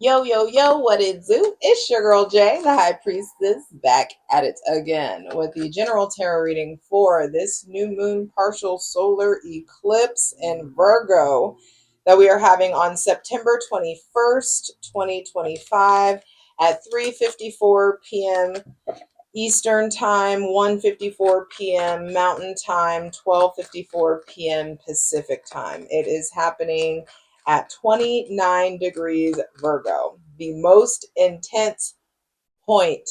Yo, yo, yo, what it do? It's your girl Jay, the High Priestess, back at it again with the general tarot reading for this new moon partial solar eclipse in Virgo that we are having on September 21st, 2025 at 3:54 p.m. Eastern Time, 1:54 p.m. Mountain Time, 12:54 p.m. Pacific Time. It is happening at 29 degrees Virgo, the most intense point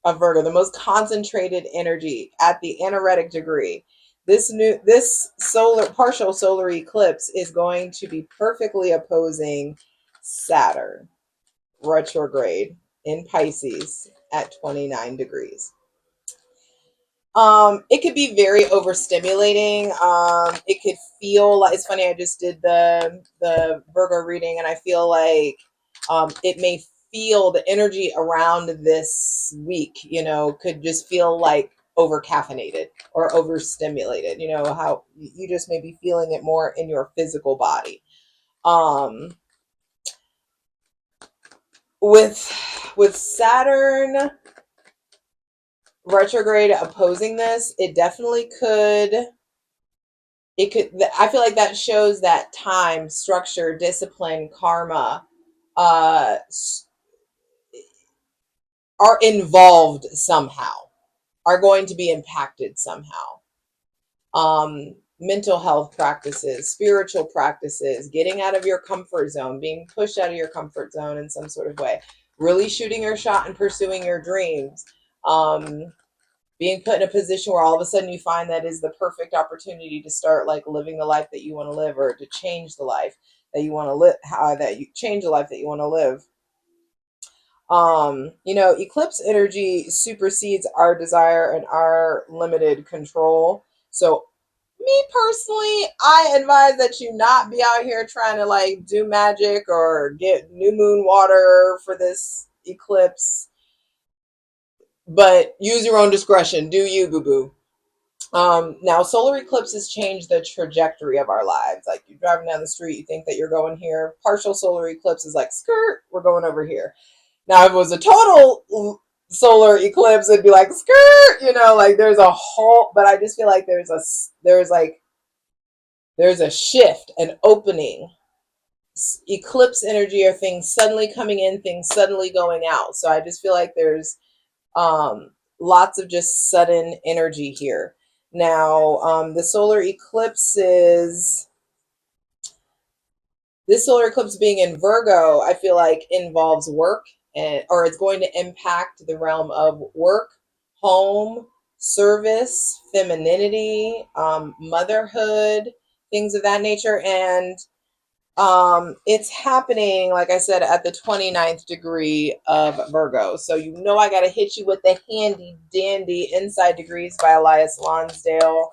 of Virgo, the most concentrated energy at the anaretic degree. This solar partial solar eclipse is going to be perfectly opposing Saturn retrograde in Pisces at 29 degrees. It could be very overstimulating. It could feel like, it's funny, I just did the Virgo reading and I feel like it may feel the energy around this week, could just feel like over caffeinated or overstimulated, how you just may be feeling it more in your physical body. With Saturn retrograde opposing this, it definitely could. I feel like that shows that time, structure, discipline, karma uh are involved somehow, are going to be impacted somehow. Mental health practices, spiritual practices, getting out of your comfort zone, being pushed out of your comfort zone in some sort of way, really shooting your shot and pursuing your dreams. Being put in a position where all of a sudden you find that is the perfect opportunity to start like living the life that you want to live, or to change the life that you want to live, how that you change the life that you want to live. Eclipse energy supersedes our desire and our limited control. So me personally, I advise that you not be out here trying to like do magic or get new moon water for this eclipse, but use your own discretion. Do you, boo boo? Now, solar eclipses change the trajectory of our lives. Like you're driving down the street, you think that you're going here. Partial solar eclipse is like, skirt, we're going over here. Now, if it was a total solar eclipse, it'd be like, skirt, like there's a whole, but I just feel like there's a shift, an opening. Eclipse energy are things suddenly coming in, things suddenly going out. So I just feel like there's lots of just sudden energy here. Now, this solar eclipse being in Virgo, I feel like involves work, or it's going to impact the realm of work, home, service, femininity, motherhood, things of that nature. And it's happening, like I said, at the 29th degree of Virgo. So I got to hit you with the handy dandy Inside Degrees by Elias Lonsdale.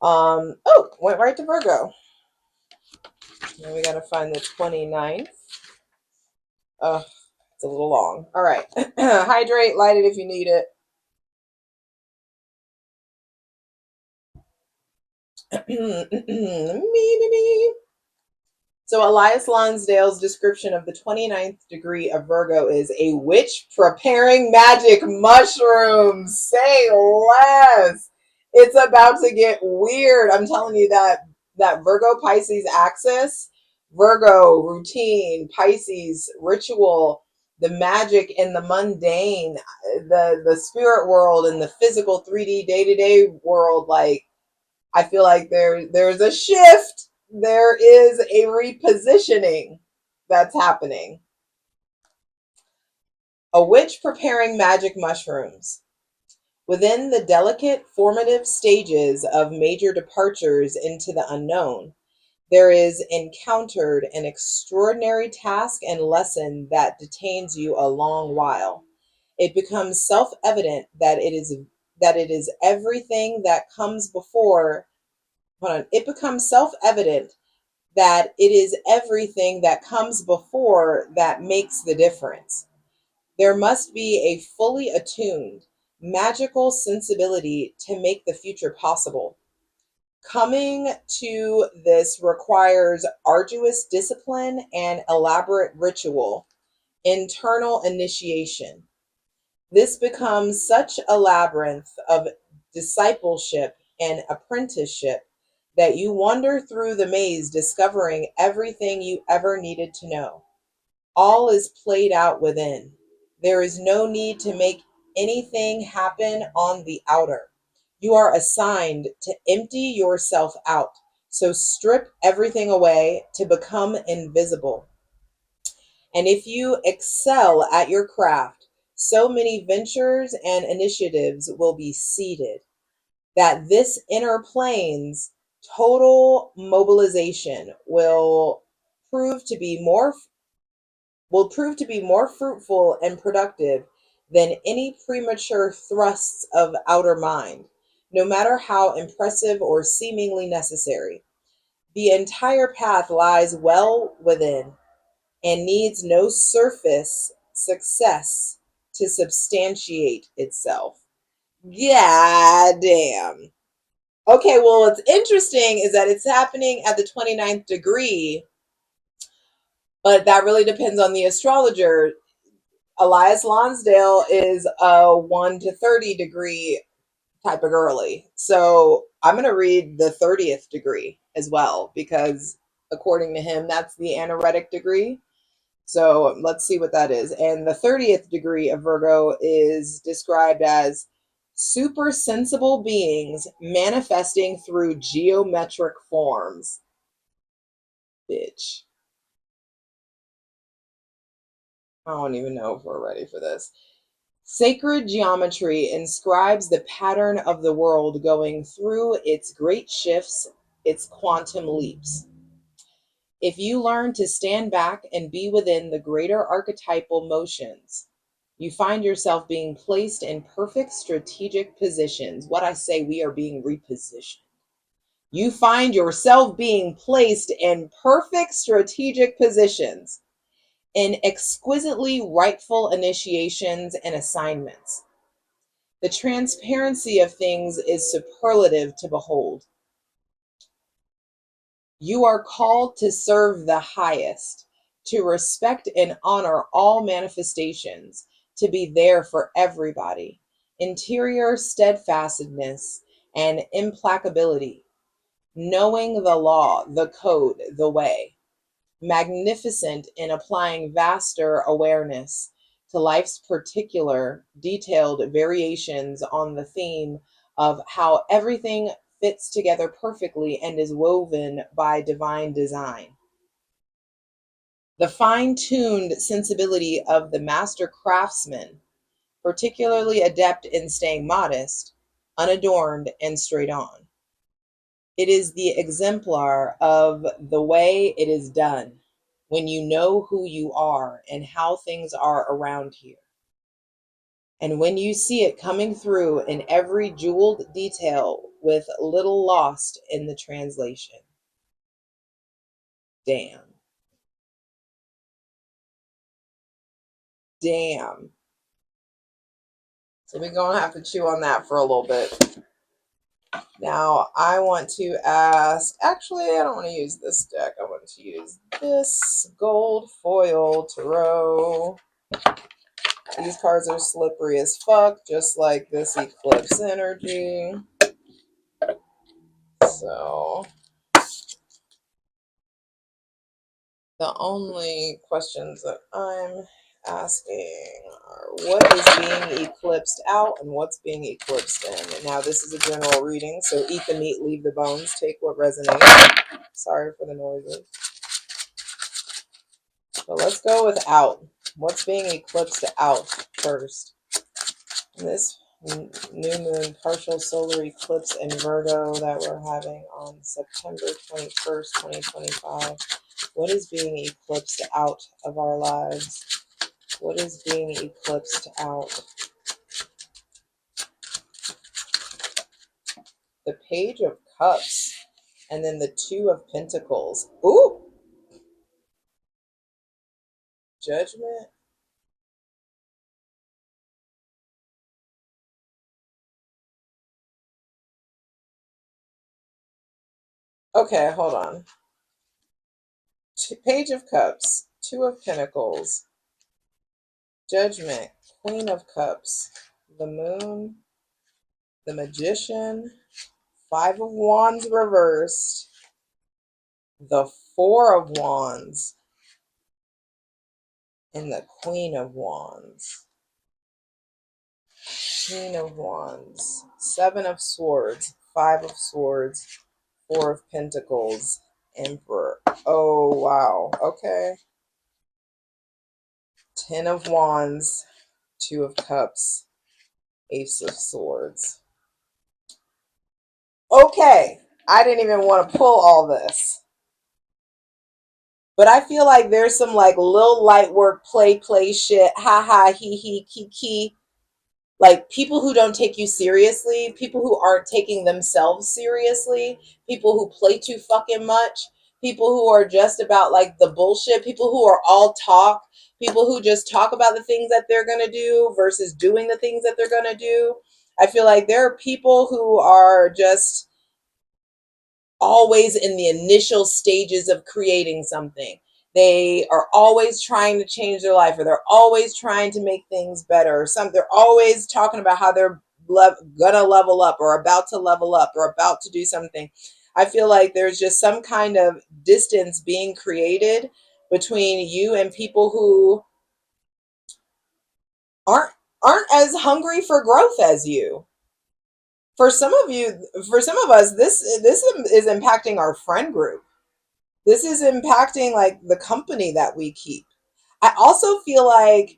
Went right to Virgo. Now we got to find the 29th. It's a little long. All right. Hydrate, light it if you need it. Me. So Elias Lonsdale's description of the 29th degree of Virgo is a witch preparing magic mushrooms. Say less. It's about to get weird. I'm telling you that Virgo Pisces axis, Virgo routine, Pisces ritual, the magic and the mundane, the spirit world and the physical 3D day-to-day world, like I feel like there's a shift. There is a repositioning that's happening. A witch preparing magic mushrooms. Within the delicate formative stages of major departures into the unknown, there is encountered an extraordinary task and lesson that detains you a long while. It becomes self-evident that it is everything that comes before. Hold on. It becomes self-evident that it is everything that comes before that makes the difference. There must be a fully attuned, magical sensibility to make the future possible. Coming to this requires arduous discipline and elaborate ritual, internal initiation. This becomes such a labyrinth of discipleship and apprenticeship that you wander through the maze discovering everything you ever needed to know. All is played out within. There is no need to make anything happen on the outer. You are assigned to empty yourself out. So strip everything away to become invisible. And if you excel at your craft, so many ventures and initiatives will be seeded that this inner plane's total mobilization prove to be more fruitful and productive than any premature thrusts of outer mind, no matter how impressive or seemingly necessary. The entire path lies well within and needs no surface success to substantiate itself. Yeah, damn. Okay, well, what's interesting is that it's happening at the 29th degree, but that really depends on the astrologer. Elias Lonsdale is a 1 to 30 degree type of girly. So I'm going to read the 30th degree as well, because according to him, that's the anaretic degree. So let's see what that is. And the 30th degree of Virgo is described as super sensible beings manifesting through geometric forms. Bitch. I don't even know if we're ready for this. Sacred geometry inscribes the pattern of the world going through its great shifts, its quantum leaps. If you learn to stand back and be within the greater archetypal motions, you find yourself being placed in perfect strategic positions. What I say, we are being repositioned. You find yourself being placed in perfect strategic positions, in exquisitely rightful initiations and assignments. The transparency of things is superlative to behold. You are called to serve the highest, to respect and honor all manifestations, to be there for everybody. Interior steadfastness and implacability, knowing the law, the code, the way. Magnificent in applying vaster awareness to life's particular detailed variations on the theme of how everything fits together perfectly and is woven by divine design. The fine-tuned sensibility of the master craftsman, particularly adept in staying modest, unadorned, and straight on. It is the exemplar of the way it is done when you know who you are and how things are around here. And when you see it coming through in every jeweled detail with little lost in the translation. Damn. Damn. So we're going to have to chew on that for a little bit. Now, I want to ask, actually, I don't want to use this deck. I want to use this gold foil tarot. These cards are slippery as fuck, just like this eclipse energy. So the only questions that I'm asking are what is being eclipsed out and what's being eclipsed in. And now this is a general reading, so eat the meat, leave the bones, take what resonates. Sorry for the noises. But let's go with out. What's being eclipsed out first? This new moon partial solar eclipse in Virgo that we're having on September 21st, 2025. What is being eclipsed out of our lives? What is being eclipsed out? The Page of Cups and then the Two of Pentacles. Ooh! Judgment. Okay, hold on. Page of Cups, Two of Pentacles, Judgment, Queen of Cups, the Moon, the Magician, Five of Wands reversed, the Four of Wands, and the Queen of Wands. Queen of Wands, Seven of Swords, Five of Swords, Four of Pentacles, Emperor. Oh, wow. Okay. Ten of Wands, Two of Cups, Ace of Swords. Okay. I didn't even want to pull all this. But I feel like there's some like little light work, play shit, ha ha, he, kiki. Like people who don't take you seriously, people who aren't taking themselves seriously, people who play too fucking much, people who are just about like the bullshit, people who are all talk, people who just talk about the things that they're going to do versus doing the things that they're going to do. I feel like there are people who are just always in the initial stages of creating something. They are always trying to change their life, or they're always trying to make things better. Or they're always talking about how they're gonna level up, or about to level up, or about to do something. I feel like there's just some kind of distance being created between you and people who aren't aren't as hungry for growth as you. For some of you, for some of us, this is impacting our friend group. This is impacting like the company that we keep. I also feel like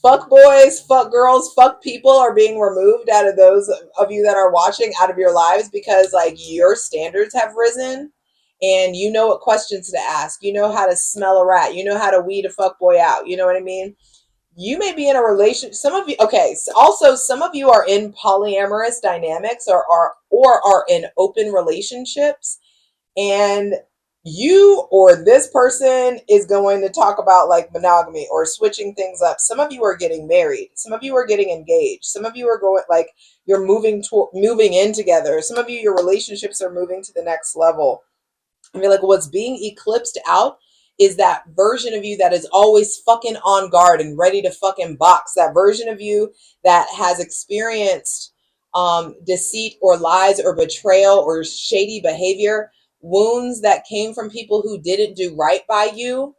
fuck boys, fuck girls, fuck people are being removed out of those of you that are watching out of your lives because like your standards have risen and you know what questions to ask. You know how to smell a rat. You know how to weed a fuck boy out. You know what I mean? You may be in a relationship. Some of you, okay. So also, some of you are in polyamorous dynamics or are in open relationships, and you or this person is going to talk about like monogamy or switching things up. Some of you are getting married, some of you are getting engaged, some of you are going like you're moving in together, some of you your relationships are moving to the next level. I mean, like what's being eclipsed out is that version of you that is always fucking on guard and ready to fucking box. That version of you that has experienced deceit or lies or betrayal or shady behavior, wounds that came from people who didn't do right by you.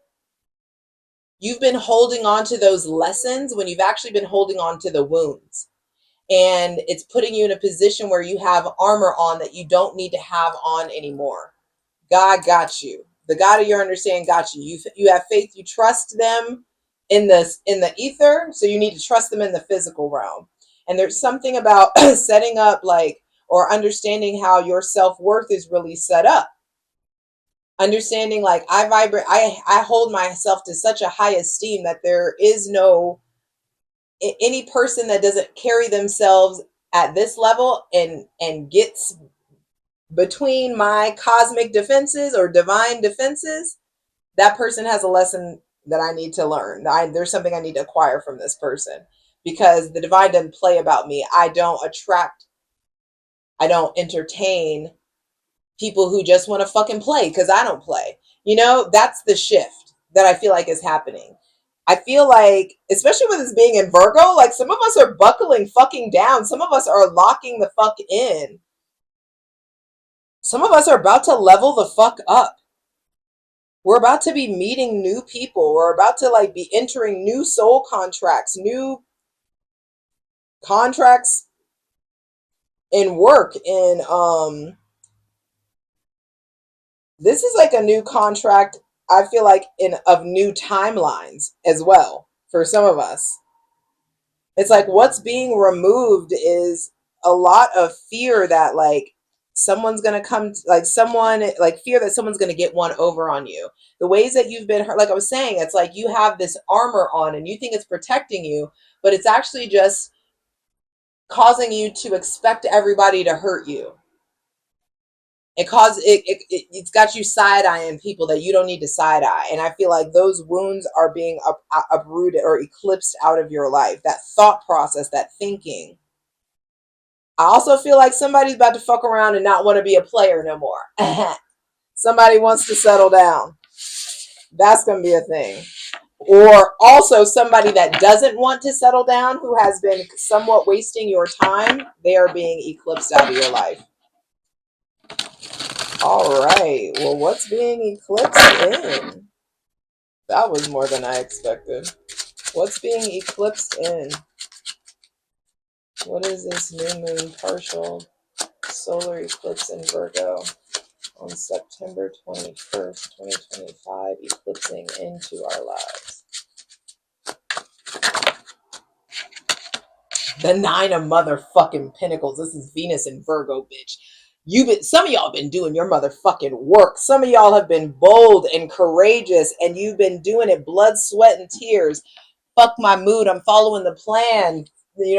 You've been holding on to those lessons when you've actually been holding on to the wounds. And it's putting you in a position where you have armor on that you don't need to have on anymore. God got you. The God of your understanding got you. You have faith. You trust them in the ether, so you need to trust them in the physical realm. And there's something about setting up like or understanding how your self-worth is really set up. Understanding like I vibrate, I hold myself to such a high esteem that there is no any person that doesn't carry themselves at this level and gets between my cosmic defenses or divine defenses, that person has a lesson that I need to learn. There's something I need to acquire from this person because the divine doesn't play about me. I don't entertain people who just want to fucking play because I don't play. You know, that's the shift that I feel like is happening. I feel like, especially with this being in Virgo, like some of us are buckling fucking down. Some of us are locking the fuck in. Some of us are about to level the fuck up. We're about to be meeting new people. We're about to like be entering new soul contracts, new contracts in work. And this is like a new contract, I feel like, in of new timelines as well for some of us. It's like what's being removed is a lot of fear that like someone's going to come, like someone, like fear that someone's going to get one over on you. The ways that you've been hurt, like I was saying, it's like you have this armor on and you think it's protecting you, but it's actually just causing you to expect everybody to hurt you. It's got you side eyeing people that you don't need to side eye, and I feel like those wounds are being uprooted or eclipsed out of your life. That thought process, that thinking. I also feel like somebody's about to fuck around and not want to be a player no more. Somebody wants to settle down. That's going to be a thing. Or also somebody that doesn't want to settle down, who has been somewhat wasting your time, they are being eclipsed out of your life. All right. Well, what's being eclipsed in? That was more than I expected. What's being eclipsed in? What is this new moon partial solar eclipse in Virgo on September 21st, 2025, eclipsing into our lives? The 9 of motherfucking pentacles. This is Venus in Virgo, bitch. Some of y'all been doing your motherfucking work. Some of y'all have been bold and courageous, and you've been doing it blood, sweat, and tears. Fuck my mood. I'm following the plan.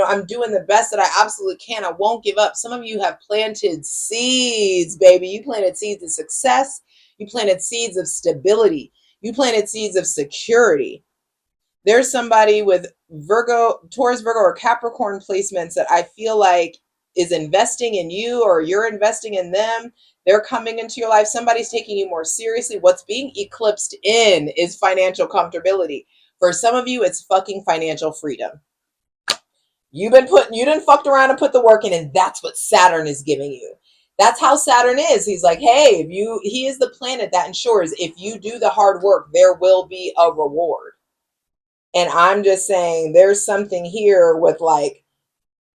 I'm doing the best that I absolutely can. I won't give up. Some of you have planted seeds, baby. You planted seeds of success. You planted seeds of stability. You planted seeds of security. There's somebody with Virgo, Taurus, Virgo, or Capricorn placements that I feel like is investing in you, or you're investing in them. They're coming into your life. Somebody's taking you more seriously. What's being eclipsed in is financial comfortability. For some of you, it's fucking financial freedom. You done fucked around and put the work in, and that's what Saturn is giving you. That's how Saturn is. He's like, hey, he is the planet that ensures if you do the hard work, there will be a reward. And I'm just saying there's something here with like,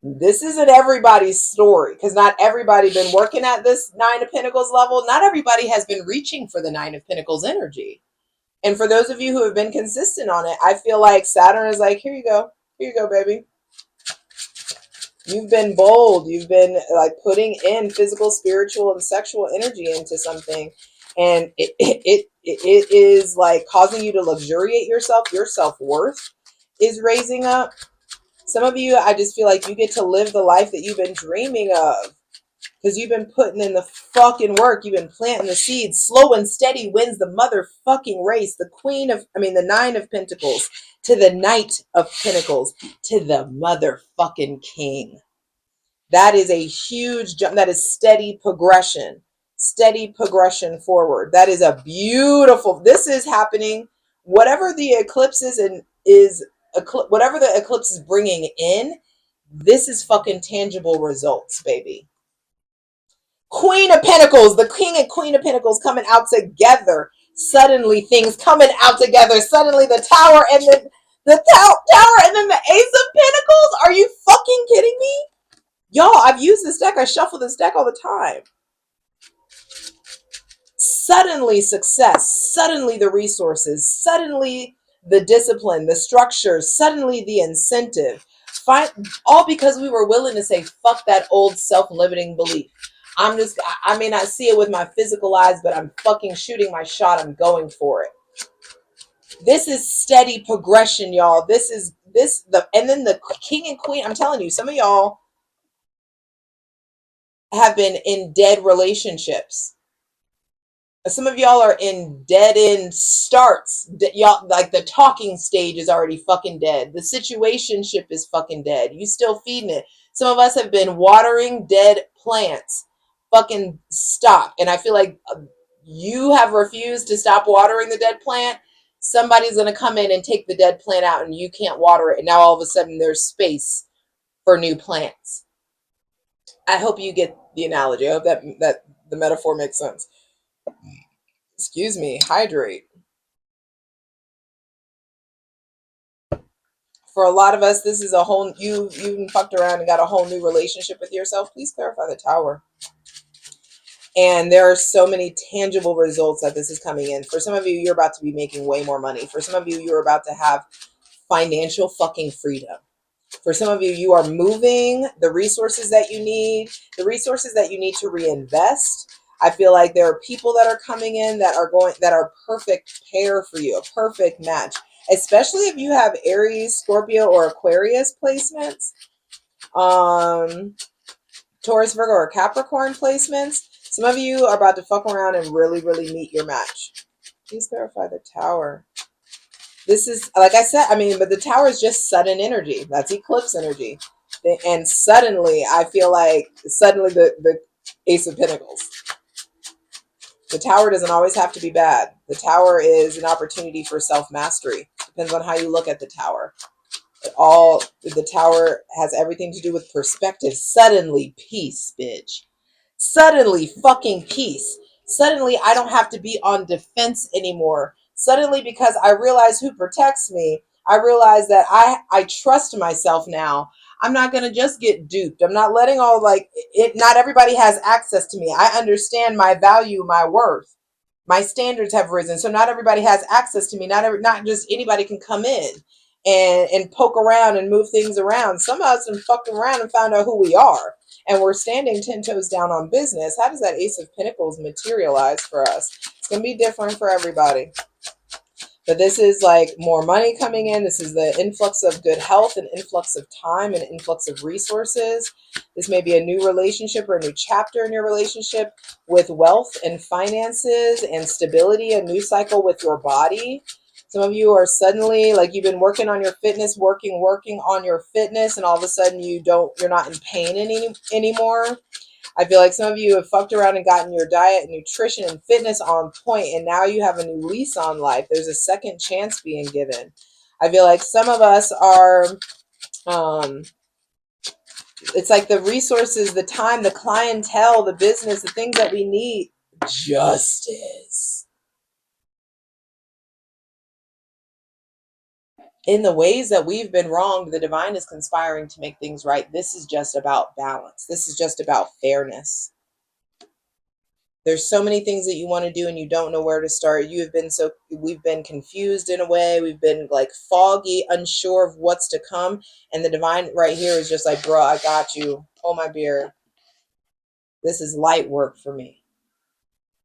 this isn't everybody's story, because not everybody been working at this 9 of Pentacles level. Not everybody has been reaching for the 9 of Pentacles energy. And for those of you who have been consistent on it, I feel like Saturn is like, here you go. Here you go, baby. You've been bold. You've been like putting in physical, spiritual, and sexual energy into something. And it is like causing you to luxuriate yourself. Your self-worth is raising up. Some of you, I just feel like you get to live the life that you've been dreaming of, because you've been putting in the fucking work. You've been planting the seeds. Slow and steady wins the motherfucking race. The 9 of Pentacles to the Knight of Pentacles to the motherfucking King. That is a huge jump. That is steady progression forward. That is a beautiful, this is happening. Whatever the eclipse whatever the eclipse is bringing in, this is fucking tangible results, baby. Queen of Pentacles, the King and Queen of Pentacles coming out together. Suddenly things coming out together. Suddenly the Tower and the Tower and then the Ace of Pentacles. Are you fucking kidding me? Y'all, I've used this deck. I shuffle this deck all the time. Suddenly success, suddenly the resources, suddenly the discipline, the structure, suddenly the incentive. All because we were willing to say, fuck that old self-limiting belief. I may not see it with my physical eyes, but I'm fucking shooting my shot. I'm going for it. This is steady progression, y'all. And then the King and Queen, I'm telling you, some of y'all have been in dead relationships. Some of y'all are in dead end starts. Y'all, like the talking stage is already fucking dead. The situationship is fucking dead. You still feeding it. Some of us have been watering dead plants. Fucking stop. And I feel like you have refused to stop watering the dead plant. Somebody's going to come in and take the dead plant out, and you can't water it. And now all of a sudden there's space for new plants. I hope you get the analogy. I hope that the metaphor makes sense. Excuse me, hydrate. For a lot of us, this is a whole, you've fucked around and got a whole new relationship with yourself. Please clarify the Tower. And there are so many tangible results that this is coming in. For some of you, you're about to be making way more money. For some of you, you're about to have financial fucking freedom. For some of you, you are moving the resources that you need to reinvest. I feel like there are people that are coming in that are perfect pair for you, a perfect match, especially if you have Aries, Scorpio, or Aquarius placements, Taurus, Virgo, or Capricorn placements. Some of you are about to fuck around and really, really meet your match. Please clarify the Tower. This is, like I said, but the Tower is just sudden energy. That's eclipse energy. And suddenly, I feel like suddenly the Ace of Pentacles. The Tower doesn't always have to be bad. The Tower is an opportunity for self-mastery. Depends on how you look at the Tower. The Tower has everything to do with perspective. Suddenly, peace, bitch. Suddenly, fucking peace. Suddenly, I don't have to be on defense anymore. Suddenly, because I realize who protects me, I realize that I trust myself now. I'm not going to just get duped. I'm not letting all like it. Not everybody has access to me. I understand my value, my worth. My standards have risen. So not everybody has access to me. Not just anybody can come in and poke around and move things around. Some of us have fucked around and found out who we are. And we're standing 10 toes down on business. How does that Ace of Pentacles materialize for us? It's going to be different for everybody. But this is like more money coming in. This is the influx of good health, an influx of time, an influx of resources. This may be a new relationship or a new chapter in your relationship with wealth and finances and stability, a new cycle with your body. Some of you are suddenly like you've been working on your fitness, working on your fitness, and all of a sudden you're not in pain anymore. I feel like some of you have fucked around and gotten your diet and nutrition and fitness on point, and now you have a new lease on life. There's a second chance being given. I feel like some of us are, it's like the resources, the time, the clientele, the business, the things that we need. Justice. In the ways that we've been wronged, the divine is conspiring to make things right. This is just about balance. This is just about fairness. There's so many things that you want to do and you don't know where to start. We've been confused in a way. We've been like foggy, unsure of what's to come. And the divine right here is just like, bro, I got you. Hold my beer. This is light work for me.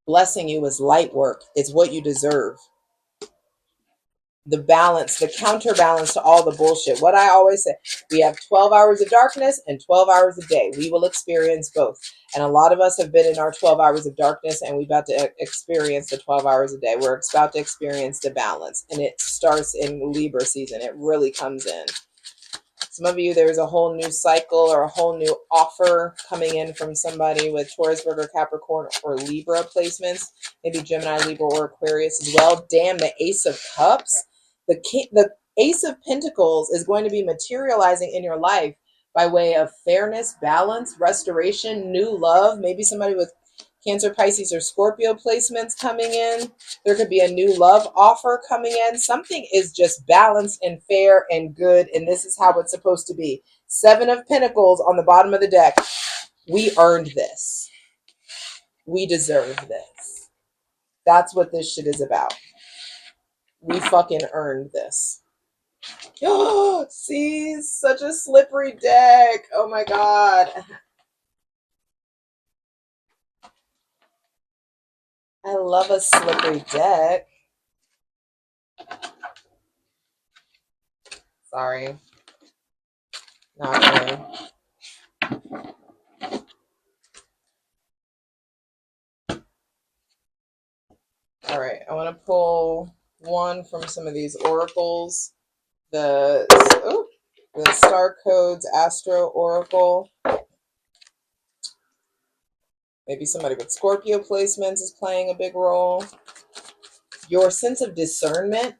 Blessing you is light work. It's what you deserve. The balance, the counterbalance to all the bullshit. What I always say, we have 12 hours of darkness and 12 hours of day. We will experience both. And a lot of us have been in our 12 hours of darkness and we're about to experience the 12 hours a day. We're about to experience the balance. And it starts in Libra season. It really comes in. Some of you, there's a whole new cycle or a whole new offer coming in from somebody with Taurus, Virgo, Capricorn, or Libra placements. Maybe Gemini, Libra, or Aquarius as well. Damn, the Ace of Cups. The Ace of Pentacles is going to be materializing in your life by way of fairness, balance, restoration, new love. Maybe somebody with Cancer, Pisces, or Scorpio placements coming in. There could be a new love offer coming in. Something is just balanced and fair and good, and this is how it's supposed to be. 7 of Pentacles on the bottom of the deck. We earned this. We deserve this. That's what this shit is about. We fucking earned this. Oh, see, such a slippery deck. Oh my god. I love a slippery deck. Sorry. Not really. All right, I want to pull one from some of these oracles. The Star Codes Astro Oracle. Maybe somebody with Scorpio placements is playing a big role. Your sense of discernment,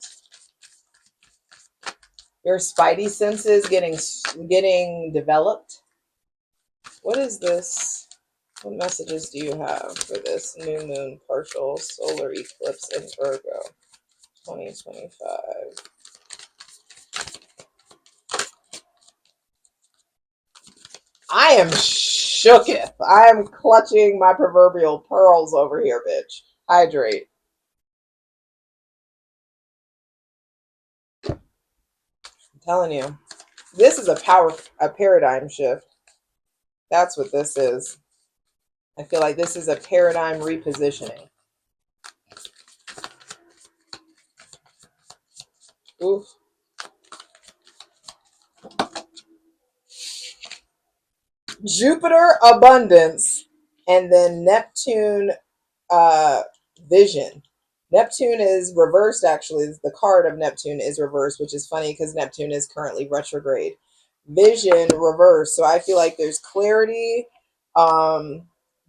your spidey senses getting developed. What is this? What messages do you have for this new moon partial solar eclipse in Virgo 2025? I am shooketh. I am clutching my proverbial pearls over here, bitch. Hydrate. I'm telling you. This is a paradigm shift. That's what this is. I feel like this is a paradigm repositioning. Oof. Jupiter abundance and then Neptune vision. Neptune is reversed, actually. The card of Neptune is reversed, which is funny because Neptune is currently retrograde. vision reverse. So I feel like there's clarity.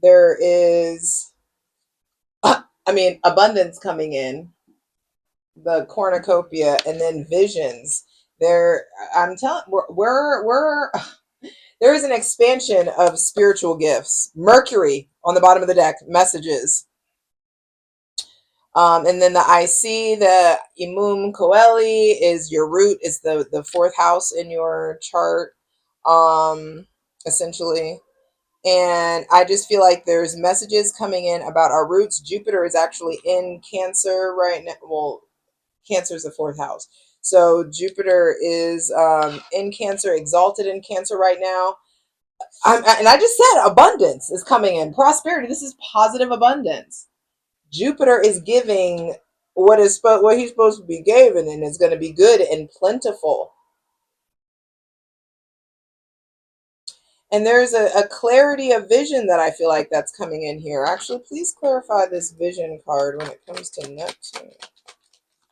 There is, I mean, abundance coming in, the cornucopia, and then visions. There, I'm telling, we're there is an expansion of spiritual gifts. Mercury on the bottom of the deck, messages. And then the IC, the Imum Coeli, is your root, is the fourth house in your chart, essentially. And I just feel like there's messages coming in about our roots. Jupiter is actually in Cancer right now. Well, Cancer is the fourth house. So Jupiter is in Cancer, exalted in Cancer right now. And I just said abundance is coming in, prosperity. This is positive abundance. Jupiter is giving what he's supposed to be given, and it's going to be good and plentiful. And there's a clarity of vision that I feel like that's coming in here. Actually, please clarify this vision card when it comes to Neptune.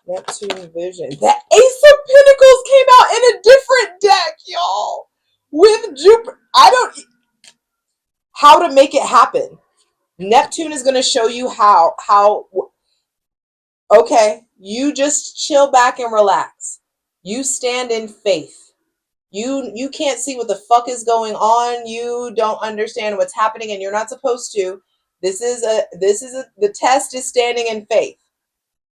Neptune vision. That Ace of Pentacles came out in a different deck, y'all. With Jupiter. I don't... How to make it happen. Neptune is going to show you how. Okay, you just chill back and relax. You stand in faith. You can't see what the fuck is going on. You don't understand what's happening, and you're not supposed to. The test is standing in faith.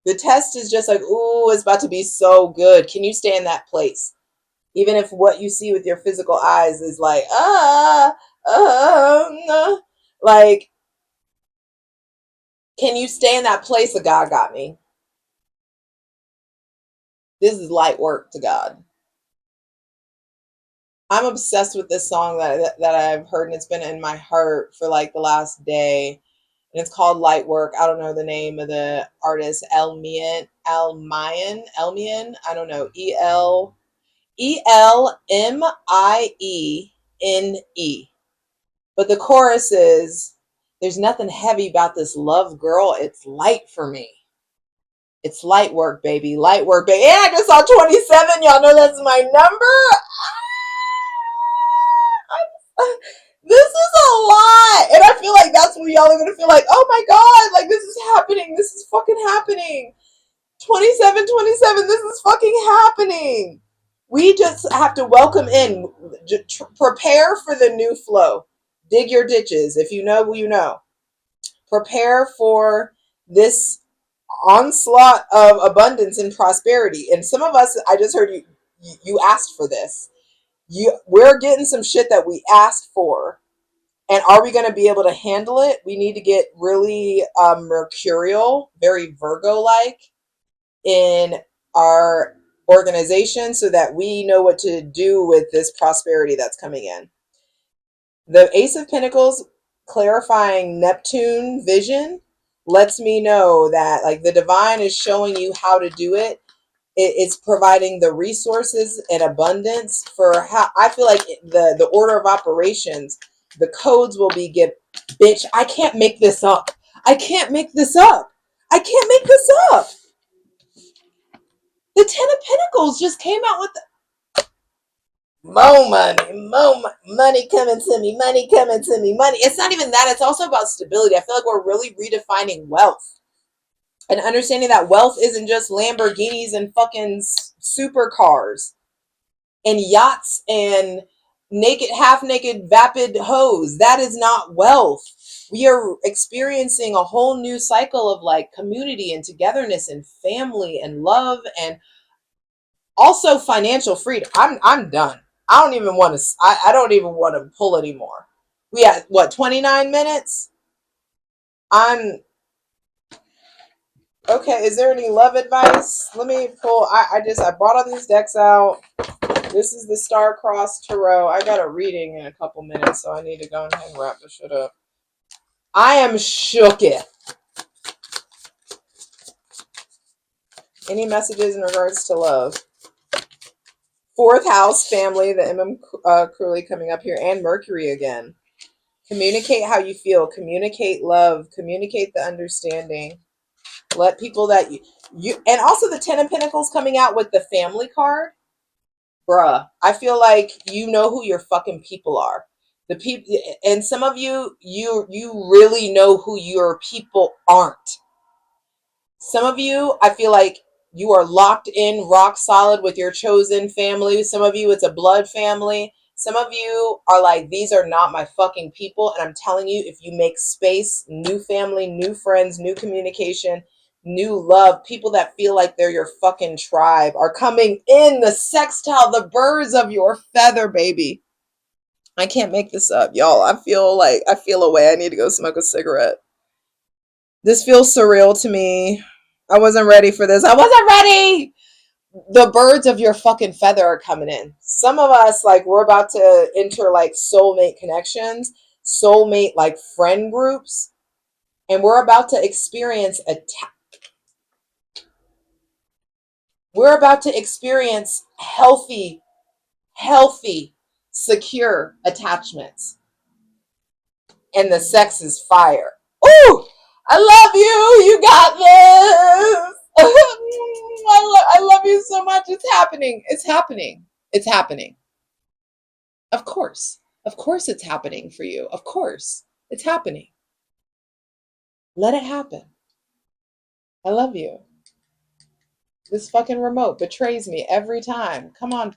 The test is just like, ooh, it's about to be so good. Can you stay in that place? Even if what you see with your physical eyes is like, like, can you stay in that place of God got me? This is light work to God. I'm obsessed with this song that I've heard, and it's been in my heart for like the last day. And it's called Light Work. I don't know the name of the artist. Elmian. I don't know. ELMIENE. But the chorus is, there's nothing heavy about this love, girl. It's light for me. It's light work, baby. Light work, baby. And I just saw 27. Y'all know that's my number. This is a lot. And I feel like that's when y'all are going to feel like, oh my God, like this is happening. This is fucking happening. 27, 27, this is fucking happening. We just have to welcome in, prepare for the new flow. Dig your ditches. If you know, you know. Prepare for this onslaught of abundance and prosperity. And some of us, I just heard you asked for this. We're getting some shit that we asked for. And are we going to be able to handle it? We need to get really mercurial, very Virgo-like in our organization so that we know what to do with this prosperity that's coming in. The Ace of Pentacles clarifying Neptune vision lets me know that like the divine is showing you how to do it. It's providing the resources and abundance for how I feel like the order of operations, the codes will be bitch, I can't make this up. I can't make this up. I can't make this up. The Ten of Pentacles just came out with more money coming to me, money coming to me, money. It's not even that. It's also about stability. I feel like we're really redefining wealth and understanding that wealth isn't just Lamborghinis and fucking supercars and yachts and half naked, vapid hoes. That is not wealth. We are experiencing a whole new cycle of like community and togetherness and family and love and also financial freedom. I'm done. I don't even want to. I don't even want to pull anymore. We at what 29 minutes. I'm okay. Is there any love advice? Let me pull. I brought all these decks out. This is the Star-Crossed Tarot. I got a reading in a couple minutes, so I need to go ahead and wrap this shit up. I am shooketh. Any messages in regards to love? Fourth house, family, the MM Crowley coming up here, and Mercury again. Communicate how you feel. Communicate love. Communicate the understanding. Let people that you and also the Ten of Pentacles coming out with the family card. bruh, I feel like you know who your fucking people are. The people, and some of you, you really know who your people aren't. Some of you, I feel like you are locked in rock solid with your chosen family. Some of you, it's a blood family. Some of you are like, these are not my fucking people. And I'm telling you, if you make space, new family, new friends, new communication, new love, people that feel like they're your fucking tribe are coming in the sextile, the birds of your feather, baby. I can't make this up, y'all. I feel away. I need to go smoke a cigarette. This feels surreal to me. I wasn't ready for this. I wasn't ready. The birds of your fucking feather are coming in. Some of us, like, we're about to enter like soulmate connections, soulmate like friend groups, and we're about to experience we're about to experience healthy, secure attachments. And the sex is fire. Ooh, I love you. You got this. I love you so much. It's happening. It's happening. It's happening. Of course. Of course it's happening for you. Of course. It's happening. Let it happen. I love you. This fucking remote betrays me every time. Come on.